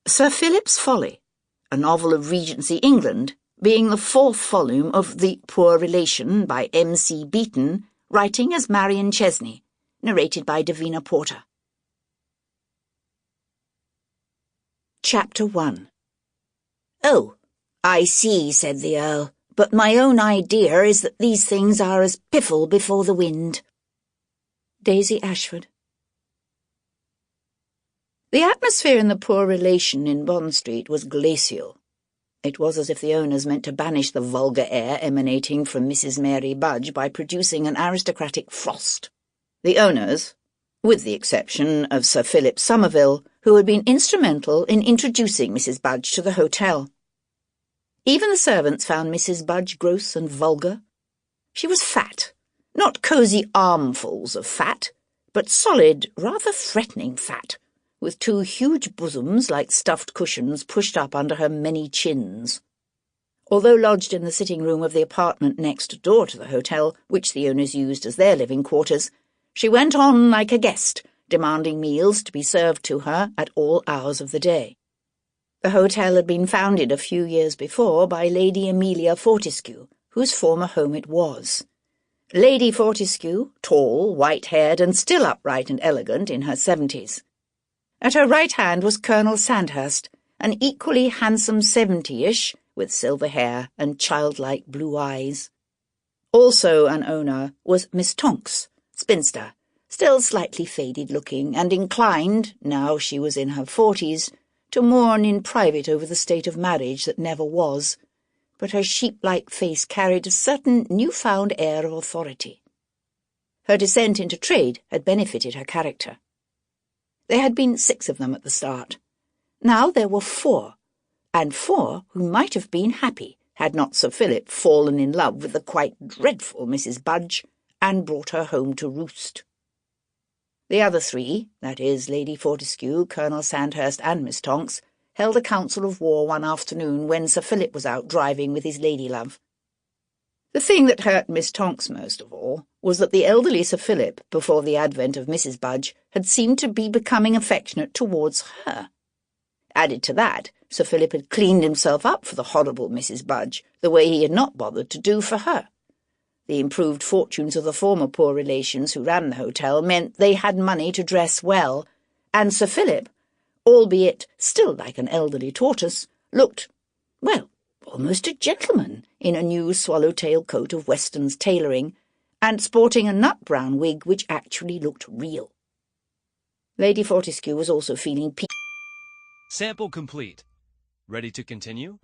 Sir Philip's Folly, a novel of Regency England, being the fourth volume of The Poor Relation by M.C. Beaton, writing as Marion Chesney, narrated by Davina Porter. Chapter 1. "Oh, I see," said the Earl, "but my own idea is that these things are as piffle before the wind." Daisy Ashford. The atmosphere in The Poor Relation in Bond Street was glacial. It was as if the owners meant to banish the vulgar air emanating from Mrs. Mary Budge by producing an aristocratic frost. The owners, with the exception of Sir Philip Somerville, who had been instrumental in introducing Mrs. Budge to the hotel. Even the servants found Mrs. Budge gross and vulgar. She was fat, not cosy armfuls of fat, but solid, rather threatening fat, with two huge bosoms like stuffed cushions pushed up under her many chins. Although lodged in the sitting-room of the apartment next door to the hotel, which the owners used as their living quarters, she went on like a guest, demanding meals to be served to her at all hours of the day. The hotel had been founded a few years before by Lady Amelia Fortescue, whose former home it was. Lady Fortescue, tall, white-haired, and still upright and elegant in her 70s. At her right hand was Colonel Sandhurst, an equally handsome 70-ish, with silver hair and childlike blue eyes. Also an owner was Miss Tonks, spinster, still slightly faded-looking, and inclined, now she was in her 40s, to mourn in private over the state of marriage that never was, but her sheep-like face carried a certain new-found air of authority. Her descent into trade had benefited her character. There had been 6 of them at the start. Now there were 4, and 4 who might have been happy had not Sir Philip fallen in love with the quite dreadful Mrs. Budge and brought her home to roost. The other 3, that is, Lady Fortescue, Colonel Sandhurst, and Miss Tonks, held a council of war one afternoon when Sir Philip was out driving with his lady-love. The thing that hurt Miss Tonks most of all was that the elderly Sir Philip, before the advent of Mrs. Budge, had seemed to be becoming affectionate towards her. Added to that, Sir Philip had cleaned himself up for the horrible Mrs. Budge, the way he had not bothered to do for her. The improved fortunes of the former poor relations who ran the hotel meant they had money to dress well, and Sir Philip, albeit still like an elderly tortoise, looked, well, almost a gentleman in a new swallow-tail coat of Weston's tailoring, and sporting a nut-brown wig which actually looked real. Lady Fortescue was also feeling Sample complete. Ready to continue?